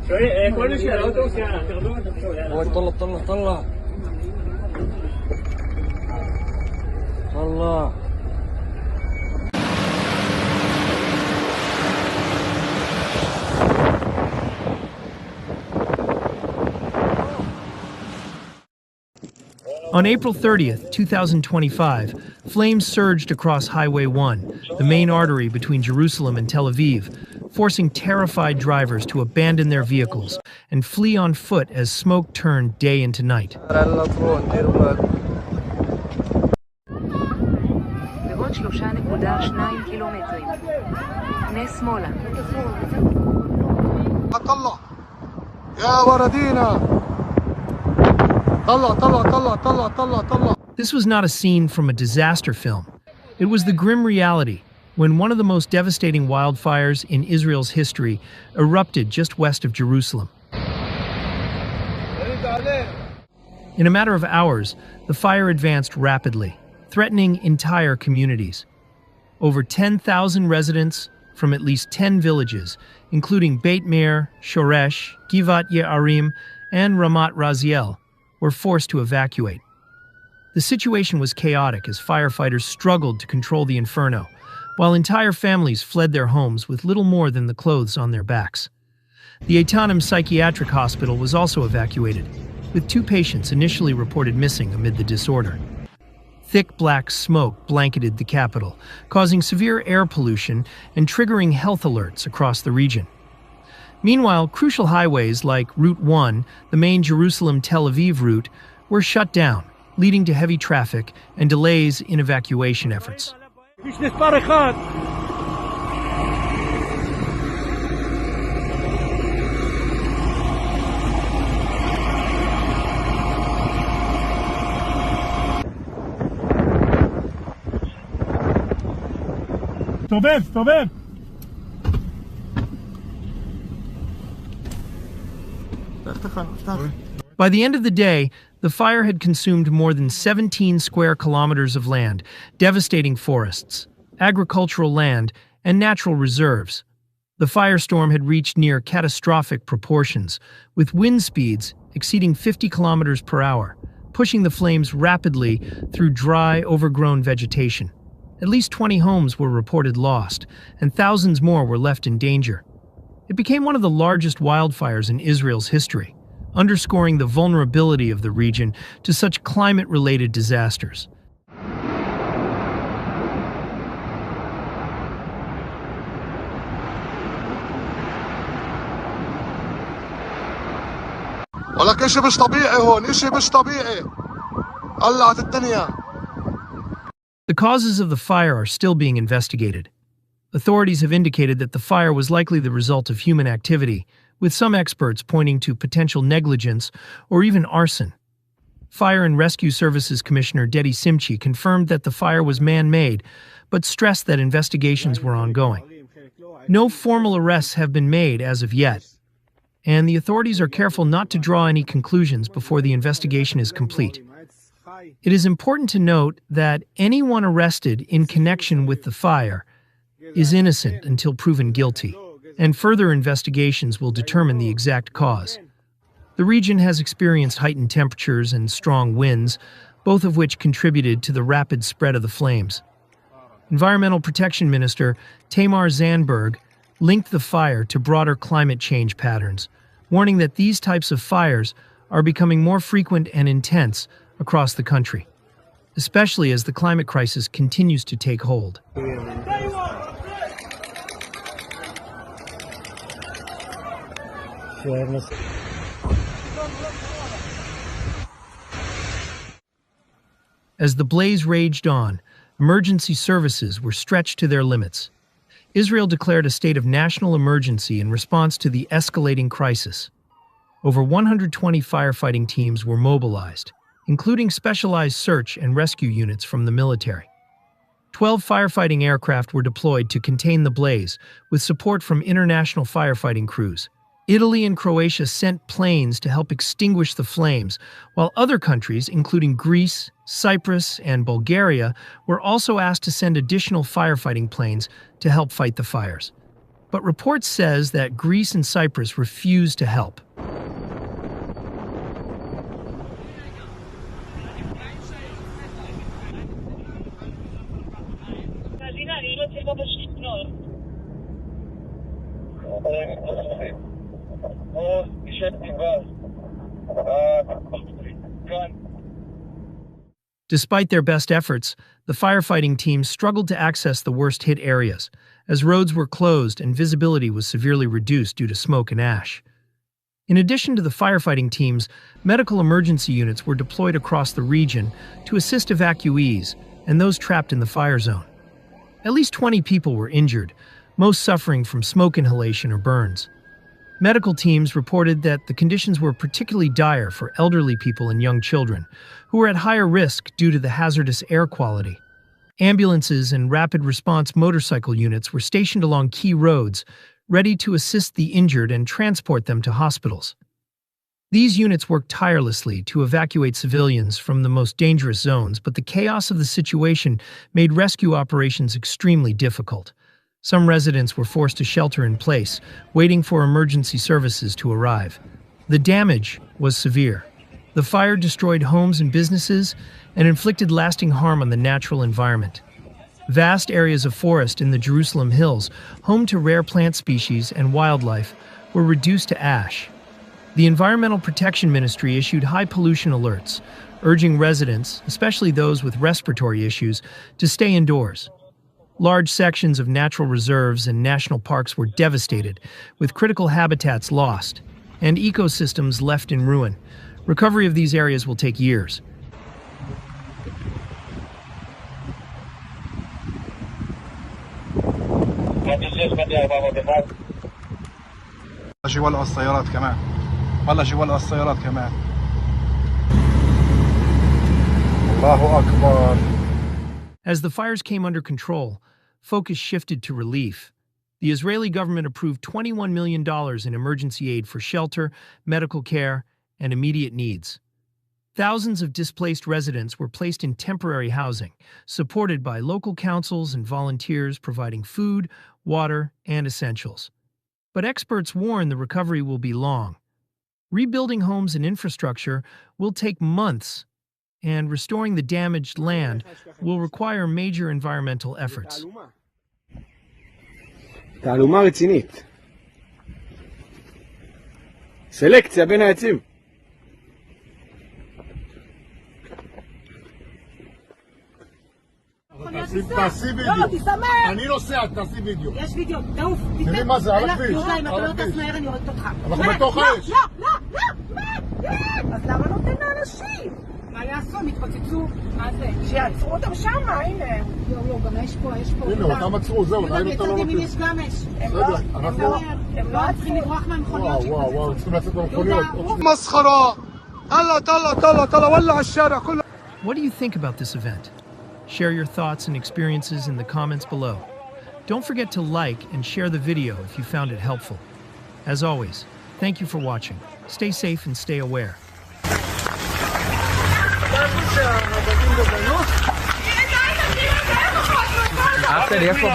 كل شيء الاوتوبيس يعني طلع طلع طلع طلع. On April 30th, 2025, flames surged across Highway 1, the main artery between Jerusalem and Tel Aviv, forcing terrified drivers to abandon their vehicles and flee on foot as smoke turned day into night. This was not a scene from a disaster film. It was the grim reality when one of the most devastating wildfires in Israel's history erupted just west of Jerusalem. In a matter of hours, the fire advanced rapidly, threatening entire communities. Over 10,000 residents from at least 10 villages, including Beit Meir, Shoresh, Givat Ye'arim, and Ramat Raziel, were forced to evacuate. The situation was chaotic as firefighters struggled to control the inferno, while entire families fled their homes with little more than the clothes on their backs. The Etanim Psychiatric Hospital was also evacuated, with 2 patients initially reported missing amid the disorder. Thick black smoke blanketed the capital, causing severe air pollution and triggering health alerts across the region. Meanwhile, crucial highways like Route 1, the main Jerusalem-Tel Aviv route, were shut down, leading to heavy traffic and delays in evacuation efforts. By the end of the day, the fire had consumed more than 17 square kilometers of land, devastating forests, agricultural land, and natural reserves. The firestorm had reached near catastrophic proportions, with wind speeds exceeding 50 kilometers per hour, pushing the flames rapidly through dry, overgrown vegetation. At least 20 homes were reported lost, and thousands more were left in danger. It became one of the largest wildfires in Israel's history, underscoring the vulnerability of the region to such climate-related disasters. ولك إشي مش طبيعي هون، إشي مش طبيعي. قلعت الدنيا. The causes of the fire are still being investigated. Authorities have indicated that the fire was likely the result of human activity, with some experts pointing to potential negligence or even arson. Fire and Rescue Services Commissioner Dedi Simchi confirmed that the fire was man-made, but stressed that investigations were ongoing. No formal arrests have been made as of yet, and the authorities are careful not to draw any conclusions before the investigation is complete. It is important to note that anyone arrested in connection with the fire is innocent until proven guilty, and further investigations will determine the exact cause. The region has experienced heightened temperatures and strong winds, both of which contributed to the rapid spread of the flames. Environmental Protection Minister Tamar Zandberg linked the fire to broader climate change patterns, warning that these types of fires are becoming more frequent and intense across the country, especially as the climate crisis continues to take hold. As the blaze raged on, emergency services were stretched to their limits. Israel declared a state of national emergency in response to the escalating crisis. Over 120 firefighting teams were mobilized, including specialized search and rescue units from the military. 12 firefighting aircraft were deployed to contain the blaze, with support from international firefighting crews. Italy and Croatia sent planes to help extinguish the flames, while other countries, including Greece, Cyprus, and Bulgaria, were also asked to send additional firefighting planes to help fight the fires. But reports says that Greece and Cyprus refused to help. Despite their best efforts, the firefighting teams struggled to access the worst-hit areas, as roads were closed and visibility was severely reduced due to smoke and ash. In addition to the firefighting teams, medical emergency units were deployed across the region to assist evacuees and those trapped in the fire zone. At least 20 people were injured, most suffering from smoke inhalation or burns. Medical teams reported that the conditions were particularly dire for elderly people and young children, who were at higher risk due to the hazardous air quality. Ambulances and rapid response motorcycle units were stationed along key roads, ready to assist the injured and transport them to hospitals. These units worked tirelessly to evacuate civilians from the most dangerous zones, but the chaos of the situation made rescue operations extremely difficult. Some residents were forced to shelter in place, waiting for emergency services to arrive. The damage was severe. The fire destroyed homes and businesses and inflicted lasting harm on the natural environment. Vast areas of forest in the Jerusalem hills, home to rare plant species and wildlife, were reduced to ash. The Environmental Protection Ministry issued high pollution alerts, urging residents, especially those with respiratory issues, to stay indoors. Large sections of natural reserves and national parks were devastated, with critical habitats lost and ecosystems left in ruin. Recovery of these areas will take years. As the fires came under control, focus shifted to relief. The Israeli government approved $21 million in emergency aid for shelter, medical care, and immediate needs. Thousands of displaced residents were placed in temporary housing, supported by local councils and volunteers providing food, water, and essentials. But experts warn the recovery will be long. Rebuilding homes and infrastructure will take months, and restoring the damaged land will require major environmental efforts. תעלומה רצינית. סלקציה בין העצים. תעשי וידאו. אני נוסע, תעשי וידאו. יש וידאו, תעוף. תראי מה זה, על הכביש. אם אתה לא טס מהר אני הורגת אותך. אנחנו בתוך האש. לא. אז למה נותן לאנשים? מה יעשו? הם התפוצצו. מה זה? שיעצרו אותם שם, הנה. יו, גם יש פה. הנה, אותם עצרו, זהו, ראינו אותם לא מתאים. יש גם אש. הם לא צריכים לברוח מהמכוניות שהתפוצצו. וואו, צריכים לצאת מהמכוניות. מסחרה. טלה, ולע השארע. What do you think about this event? Share your thoughts and experiences in the comments below. Don't forget to like and share the video if you found it helpful. As always, thank you for watching. Stay safe and stay aware. אח שלי, איפה?